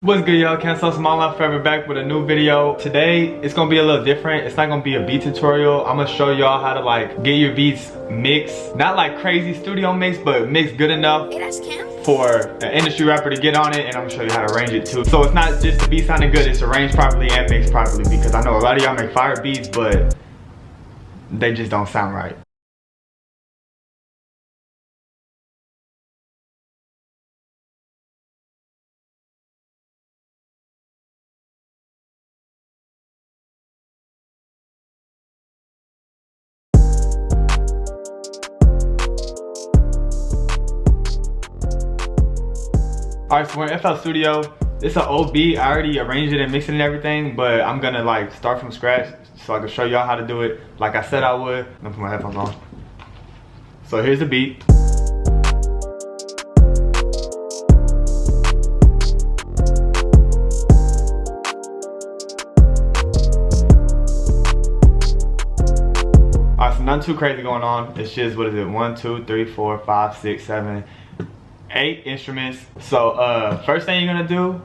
What's good, y'all? Cam Sos, my life forever, back with a new video. Today it's gonna be a little different. It's not gonna be a beat tutorial. I'm gonna show y'all how to like get your beats mixed, not like crazy studio mix, but mixed good enough for an industry rapper to get on it. And I'm gonna show you how to arrange it too. So it's not just the beat sounding good, it's arranged properly and mixed properly, because I know a lot of y'all make fire beats, but they just don't sound right. Alright, so we're in FL Studio. It's an old beat. I already arranged it and mixed it and everything, but I'm gonna like start from scratch so I can show y'all how to do it like I said I would. I'm gonna put my headphones on. So here's the beat. Alright, so nothing too crazy going on. It's just, what is it, 1, 2, 3, 4, 5, 6, 7, 8 instruments. So first thing you're gonna do,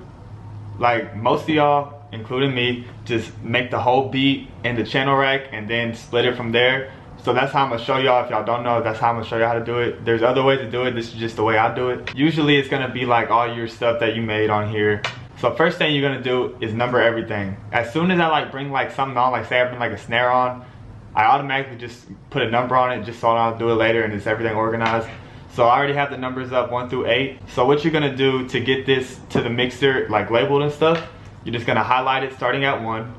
like most of y'all, including me, just make the whole beat in the channel rack and then split it from there. So that's how I'm gonna show y'all. If y'all don't know, that's how I'm gonna show you how to do it. There's other ways to do it. This is just the way I do it. Usually it's gonna be like all your stuff that you made on here. So first thing you're gonna do is number everything. As soon as I like bring like something on, like say I bring like a snare on, I automatically just put a number on it just so I'll do it later and it's everything organized. So I already have the numbers up 1 through 8. So what you're gonna do to get this to the mixer like labeled and stuff, you're just gonna highlight it starting at 1.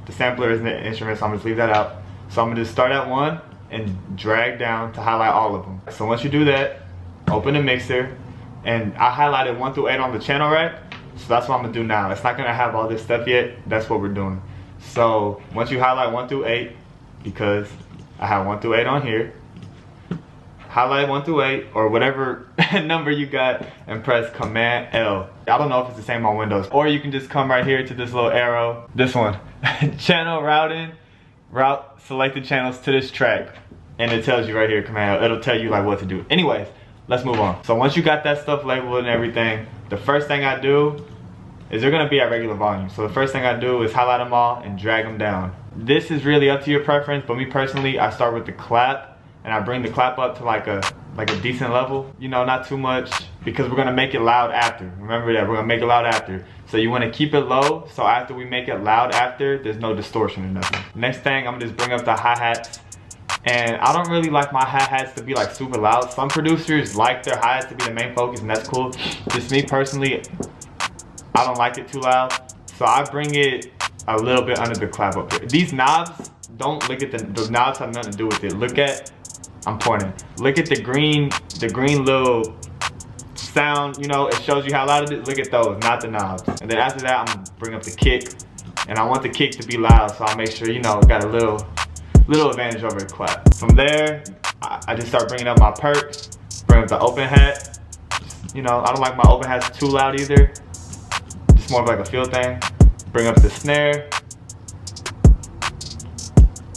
The sampler isn't an instrument, so I'm gonna just leave that out. So I'm gonna just start at 1 and drag down to highlight all of them. So once you do that, open the mixer, and I highlighted 1 through 8 on the channel rack. So that's what I'm gonna do now. It's not gonna have all this stuff yet. That's what we're doing. So once you highlight 1 through 8, because I have 1 through 8 on here, highlight 1 through 8 or whatever number you got and press Command L. I don't know if it's the same on Windows. Or you can just come right here to this little arrow. This one. Channel routing. Route selected channels to this track. And it tells you right here, Command L. It'll tell you like what to do. Anyways, let's move on. So once you got that stuff labeled and everything, the first thing I do is they're gonna be at regular volume. So the first thing I do is highlight them all and drag them down. This is really up to your preference, but me personally, I start with the clap. And I bring the clap up to like a decent level, you know, not too much, because we're gonna make it loud after. Remember that, we're gonna make it loud after. So you wanna keep it low, so after we make it loud after, there's no distortion or nothing. Next thing, I'm gonna just bring up the hi-hats. And I don't really like my hi-hats to be like super loud. Some producers like their hi-hats to be the main focus, and that's cool. Just me personally, I don't like it too loud. So I bring it a little bit under the clap up here. These knobs, don't look at the knobs have nothing to do with it. Look at, I'm pointing. Look at the green little sound, you know, it shows you how loud it is. Look at those, not the knobs. And then after that, I'm gonna bring up the kick. And I want the kick to be loud, so I'll make sure, you know, it got a little advantage over the clap. From there, I just start bringing up my perks, bring up the open hat. You know, I don't like my open hats too loud either. Just more of like a feel thing. Bring up the snare.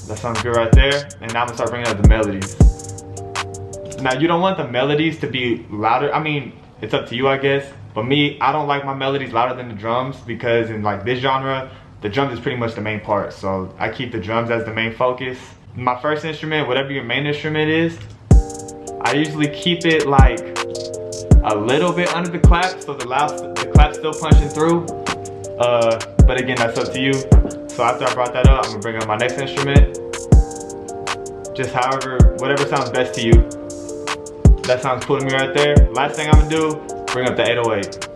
That sounds good right there. And now I'm gonna start bringing up the melodies. Now you don't want the melodies to be louder. I mean, it's up to you, I guess. But me, I don't like my melodies louder than the drums, because in like this genre, the drums is pretty much the main part. So I keep the drums as the main focus. My first instrument, whatever your main instrument is, I usually keep it like a little bit under the clap, so the clap's still punching through. But again, that's up to you. So after I brought that up, I'm gonna bring up my next instrument. Just whatever sounds best to you. That sounds cool to me right there. Last thing I'm gonna do, bring up the 808.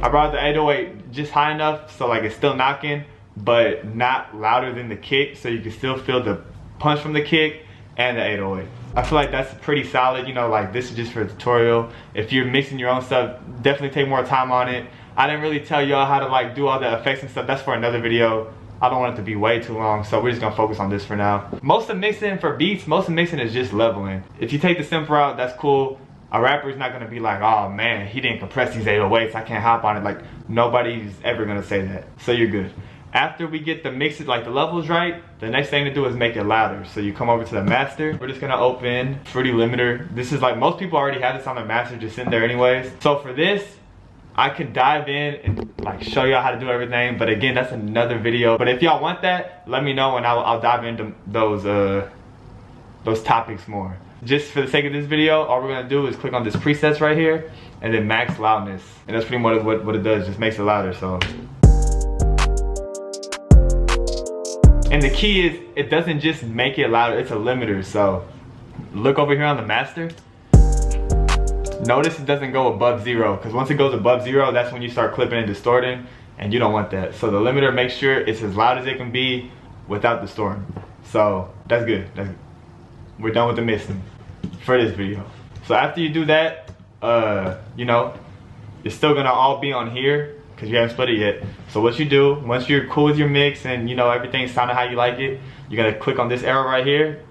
I brought the 808 just high enough so like it's still knocking, but not louder than the kick, so you can still feel the punch from the kick and the 808. I feel like that's pretty solid, you know, like this is just for a tutorial. If you're mixing your own stuff, definitely take more time on it. I didn't really tell y'all how to like do all the effects and stuff. That's for another video. I don't want it to be way too long, so we're just gonna focus on this for now. Most of mixing for beats, most of mixing is just leveling. If you take the simple route, that's cool. A rapper's not gonna be like, oh man, he didn't compress these 808s, I can't hop on it. Like, nobody's ever gonna say that, so you're good. After we get the mixes, like the levels right, the next thing to do is make it louder. So you come over to the master. We're just gonna open Fruity Limiter. This is like, most people already have this on their master, just in there anyways. So for this, I could dive in and like show y'all how to do everything, but again, that's another video. But if y'all want that, let me know and I'll dive into those topics more. Just for the sake of this video, all we're gonna do is click on this presets right here and then max loudness. And that's pretty much what it does, just makes it louder, so. And the key is, it doesn't just make it louder, it's a limiter. So look over here on the master. Notice it doesn't go above 0, because once it goes above 0, that's when you start clipping and distorting, and you don't want that. So the limiter makes sure it's as loud as it can be without distorting. So that's good. We're done with the mixing for this video. So after you do that, you know, it's still gonna all be on here because you haven't split it yet. So what you do, once you're cool with your mix and you know everything's sounding how you like it, you're gonna click on this arrow right here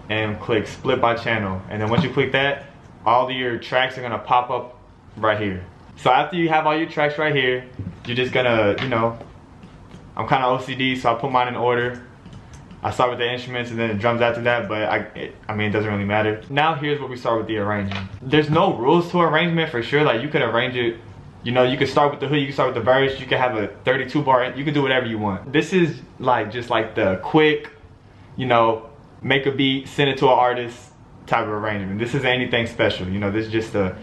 and click split by channel. And then once you click that, all of your tracks are gonna pop up right here. So after you have all your tracks right here, you're just gonna, you know, I'm kind of OCD, so I put mine in order. I start with the instruments and then the drums after that, but I mean, it doesn't really matter. Now here's where we start with the arrangement. There's no rules to arrangement for sure. Like, you could arrange it, you know, you could start with the hook, you can start with the verse, you can have a 32 bar, you can do whatever you want. This is like just like the quick, you know, make a beat, send it to an artist type of arrangement. This isn't anything special, you know, this is just the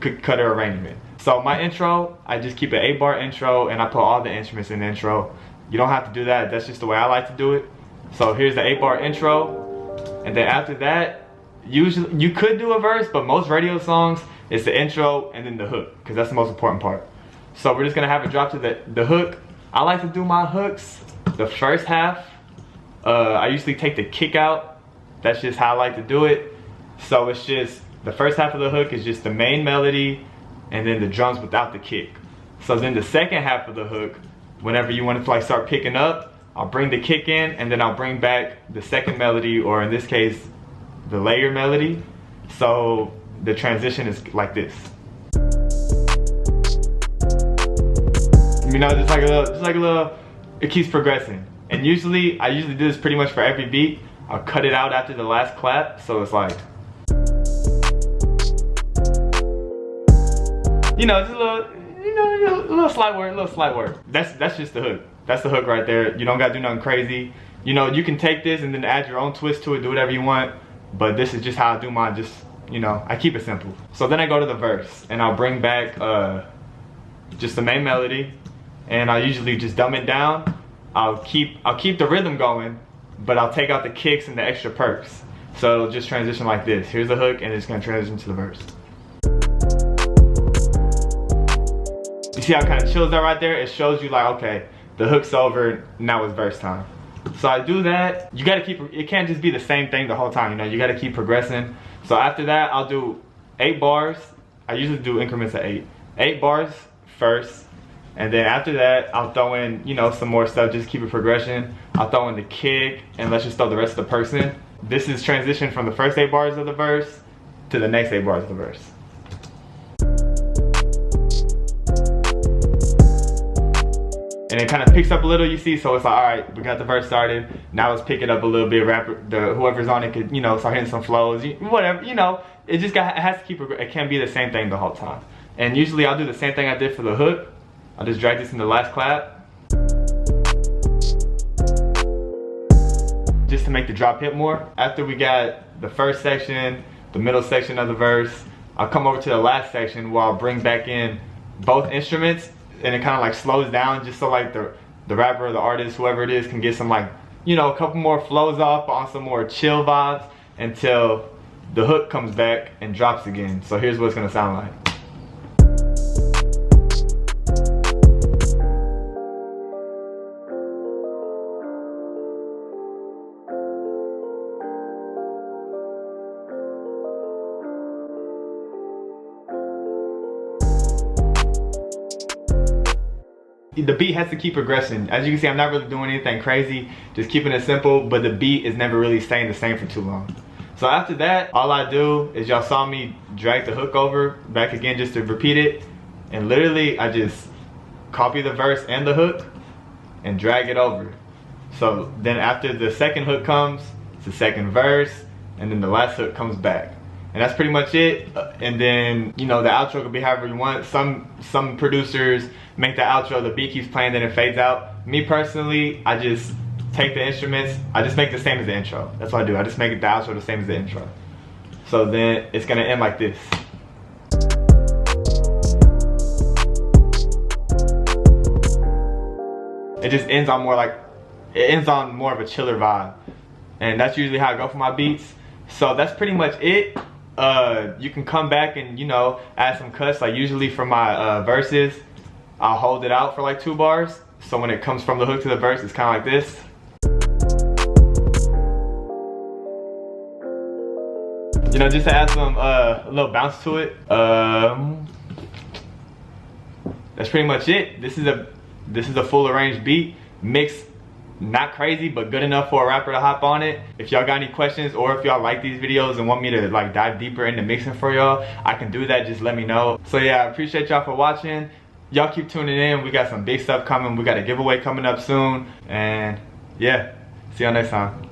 cookie cutter arrangement. So my intro, I just keep an 8-bar intro and I put all the instruments in the intro. You don't have to do that, that's just the way I like to do it. So here's the 8-bar intro, and then after that, usually you could do a verse, but most radio songs, it's the intro and then the hook, because that's the most important part. So we're just gonna have it drop to the hook. I like to do my hooks the first half. I usually take the kick out. That's just how I like to do it. So it's just, the first half of the hook is just the main melody and then the drums without the kick. So then the second half of the hook, whenever you want to like start picking up, I'll bring the kick in and then I'll bring back the second melody, or in this case, the layer melody. So the transition is like this. You know, just like a little, it keeps progressing. And I usually do this pretty much for every beat. I'll cut it out after the last clap, so it's like, you know, just a little, you know, a little slight word, That's just the hook. That's the hook right there. You don't gotta do nothing crazy. You know, you can take this and then add your own twist to it, do whatever you want, but this is just how I do mine. Just, you know, I keep it simple. So then I go to the verse and I'll bring back just the main melody, and I'll usually just dumb it down. I'll keep the rhythm going, but I'll take out the kicks and the extra perks. So it'll just transition like this. Here's the hook and it's gonna transition to the verse. You see how it kind of chills that right there? It shows you like, okay, the hook's over, now it's verse time. So I do that. You gotta keep, it can't just be the same thing the whole time, you know, you gotta keep progressing. So after that, I'll do 8 bars. I usually do increments of 8. 8 bars first, and then after that, I'll throw in, you know, some more stuff, just keep it progression. I'll throw in the kick, and let's just throw the rest of the perks in. This is transition from the first 8 bars of the verse to the next 8 bars of the verse. And it kind of picks up a little, you see, so it's like, all right, we got the verse started, now let's pick it up a little bit. Whoever's on it could, you know, start hitting some flows, whatever, you know, it has to keep, it can't be the same thing the whole time. And usually I'll do the same thing I did for the hook. I'll just drag this in the last clap, just to make the drop hit more. After we got the first section, the middle section of the verse, I'll come over to the last section where I'll bring back in both instruments, and it kind of like slows down just so like the rapper or the artist, whoever it is, can get some like, you know, a couple more flows off on some more chill vibes until the hook comes back and drops again. So here's what it's gonna sound like. The beat has to keep progressing. As you can see, I'm not really doing anything crazy, just keeping it simple, but the beat is never really staying the same for too long. So after that, all I do is, y'all saw me drag the hook over, back again just to repeat it, and literally I just copy the verse and the hook, and drag it over. So then after the second hook comes, it's the second verse, and then the last hook comes back. And that's pretty much it. And then, you know, the outro could be however you want. Some producers make the outro, the beat keeps playing, then it fades out. Me personally, I just take the instruments, I just make the same as the intro. That's what I do. I just make the outro the same as the intro. So then it's gonna end like this. It just ends on more of a chiller vibe. And that's usually how I go for my beats. So that's pretty much it. You can come back and, you know, add some cuts. Like usually for my verses, I'll hold it out for like 2 bars. So when it comes from the hook to the verse, it's kind of like this. You know, just to add some a little bounce to it. That's pretty much it. This is a full arranged beat, mixed, not crazy, but good enough for a rapper to hop on it. If y'all got any questions, or if y'all like these videos and want me to like dive deeper into mixing for y'all, I can do that. Just let me know. So yeah, I appreciate y'all for watching. Y'all keep tuning in. We got some big stuff coming. We got a giveaway coming up soon. And yeah, see y'all next time.